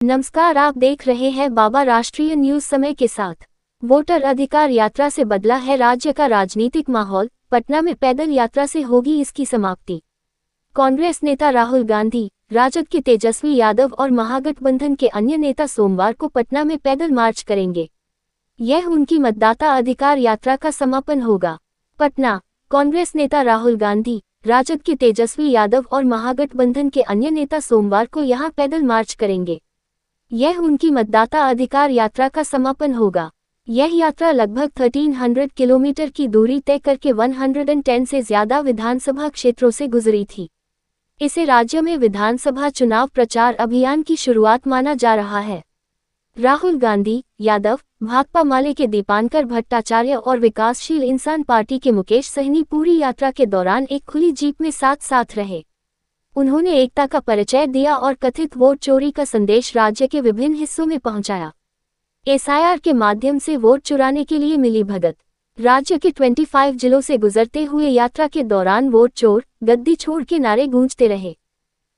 नमस्कार, आप देख रहे हैं बाबा राष्ट्रीय न्यूज समय के साथ। वोटर अधिकार यात्रा से बदला है राज्य का राजनीतिक माहौल, पटना में पैदल यात्रा से होगी इसकी समाप्ति। कांग्रेस नेता राहुल गांधी, राजद के तेजस्वी यादव और महागठबंधन के अन्य नेता सोमवार को पटना में पैदल मार्च करेंगे। यह उनकी मतदाता अधिकार यात्रा का समापन होगा। पटना, कांग्रेस नेता राहुल गांधी, राजद के तेजस्वी यादव और महागठबंधन के अन्य नेता सोमवार को यहां पैदल मार्च करेंगे। यह उनकी मतदाता अधिकार यात्रा का समापन होगा। यह यात्रा लगभग 1300 किलोमीटर की दूरी तय करके 110 से ज्यादा विधानसभा क्षेत्रों से गुजरी थी। इसे राज्य में विधानसभा चुनाव प्रचार अभियान की शुरुआत माना जा रहा है। राहुल गांधी, यादव, भाकपा माले के दीपांकर भट्टाचार्य और विकासशील इंसान पार्टी के मुकेश सहनी पूरी यात्रा के दौरान एक खुली जीप में साथ साथ रहे। उन्होंने एकता का परिचय दिया और कथित वोट चोरी का संदेश राज्य के विभिन्न हिस्सों में पहुंचाया। एसआईआर के माध्यम से वोट चुराने के लिए मिली भगत। राज्य के 25 जिलों से गुजरते हुए यात्रा के दौरान वोट चोर, गद्दी छोड़ के नारे गूंजते रहे।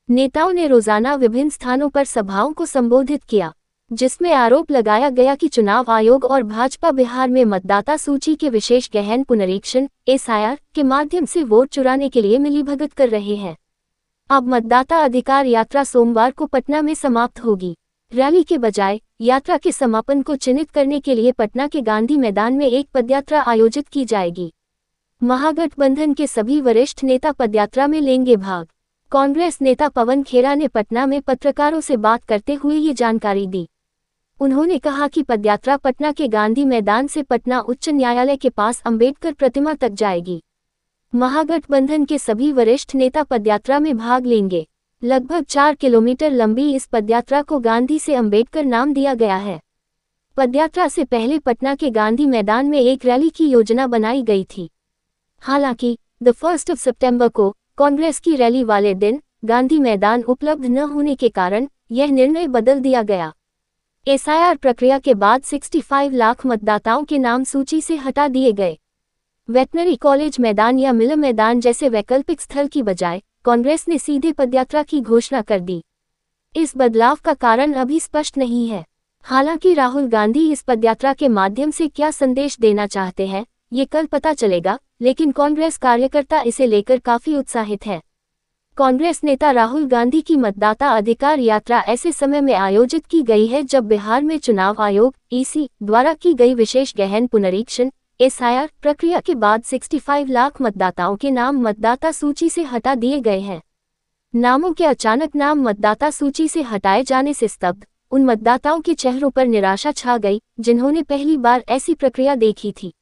नेताओं ने रोजाना विभिन्न स्थानों पर सभाओं को संबोधित किया, जिसमें आरोप लगाया गया कि चुनाव आयोग और भाजपा बिहार में मतदाता सूची के विशेष गहन पुनरीक्षण एसआईआर के माध्यम से वोट चुराने के लिए मिलीभगत कर रहे हैं। अब मतदाता अधिकार यात्रा सोमवार को पटना में समाप्त होगी। रैली के बजाय यात्रा के समापन को चिन्हित करने के लिए पटना के गांधी मैदान में एक पदयात्रा आयोजित की जाएगी। महागठबंधन के सभी वरिष्ठ नेता पदयात्रा में लेंगे भाग। कांग्रेस नेता पवन खेरा ने पटना में पत्रकारों से बात करते हुए ये जानकारी दी। उन्होंने कहा कि पदयात्रा पटना के गांधी मैदान से पटना उच्च न्यायालय के पास अंबेडकर प्रतिमा तक जाएगी। महागठबंधन के सभी वरिष्ठ नेता पदयात्रा में भाग लेंगे। लगभग 4 किलोमीटर लंबी इस पदयात्रा को गांधी से अंबेडकर नाम दिया गया है। पदयात्रा से पहले पटना के गांधी मैदान में एक रैली की योजना बनाई गई थी। हालांकि 1 सितंबर को कांग्रेस की रैली वाले दिन गांधी मैदान उपलब्ध न होने के कारण यह निर्णय बदल दिया गया। एसआईआर प्रक्रिया के बाद 65 लाख मतदाताओं के नाम सूची से हटा दिए गए। वेटनरी कॉलेज मैदान या मिल मैदान जैसे वैकल्पिक स्थल की बजाय कांग्रेस ने सीधे पदयात्रा की घोषणा कर दी। इस बदलाव का कारण अभी स्पष्ट नहीं है। हालांकि राहुल गांधी इस पदयात्रा के माध्यम से क्या संदेश देना चाहते हैं, ये कल पता चलेगा, लेकिन कांग्रेस कार्यकर्ता इसे लेकर काफी उत्साहित है। कांग्रेस नेता राहुल गांधी की मतदाता अधिकार यात्रा ऐसे समय में आयोजित की गई है जब बिहार में चुनाव आयोग ईसी द्वारा की गई विशेष गहन पुनरीक्षण एसआईआर प्रक्रिया के बाद 65 लाख मतदाताओं के नाम मतदाता सूची से हटा दिए गए हैं। नामों के अचानक नाम मतदाता सूची से हटाए जाने से स्तब्ध उन मतदाताओं के चेहरों पर निराशा छा गई जिन्होंने पहली बार ऐसी प्रक्रिया देखी थी।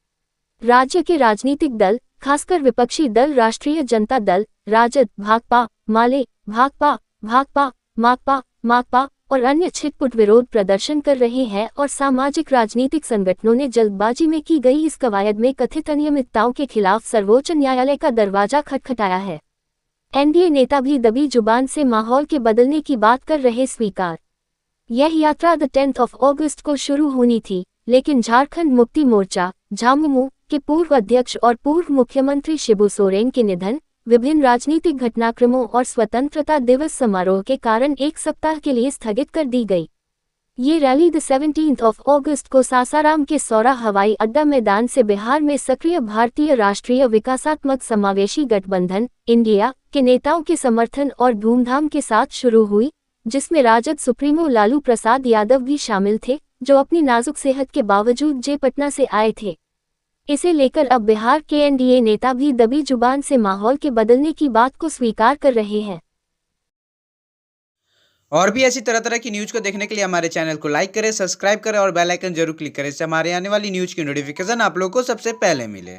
राज्य के राजनीतिक दल, खासकर विपक्षी दल राष्ट्रीय जनता दल, राजद, भाकपा माले, भाकपा, माकपा और अन्य छिटपुट विरोध प्रदर्शन कर रहे हैं और सामाजिक राजनीतिक संगठनों ने जल्दबाजी में की गई इस कवायद में कथित अनियमितताओं के खिलाफ सर्वोच्च न्यायालय का दरवाजा खटखटाया है। एनडीए नेता भी दबी जुबान से माहौल के बदलने की बात कर रहे स्वीकार। यह यात्रा 10 अगस्त को शुरू होनी थी, लेकिन झारखंड मुक्ति मोर्चा झामुमो के पूर्व अध्यक्ष और पूर्व मुख्यमंत्री शिबू सोरेन के निधन, विभिन्न राजनीतिक घटनाक्रमों और स्वतंत्रता दिवस समारोह के कारण एक सप्ताह के लिए स्थगित कर दी गई। ये रैली 17 अगस्त को सासाराम के सौरा हवाई अड्डा मैदान से बिहार में सक्रिय भारतीय राष्ट्रीय विकासात्मक समावेशी गठबंधन इंडिया के नेताओं के समर्थन और धूमधाम के साथ शुरू हुई, जिसमें राजद सुप्रीमो लालू प्रसाद यादव भी शामिल थे, जो अपनी नाजुक सेहत के बावजूद पटना से आए थे। इसे लेकर अब बिहार के एनडीए नेता भी दबी जुबान से माहौल के बदलने की बात को स्वीकार कर रहे हैं। और भी ऐसी तरह तरह की न्यूज को देखने के लिए हमारे चैनल को लाइक करें, सब्सक्राइब करें और बेल आइकन जरूर क्लिक करें, इससे हमारे आने वाली न्यूज की नोटिफिकेशन आप लोगों को सबसे पहले मिले।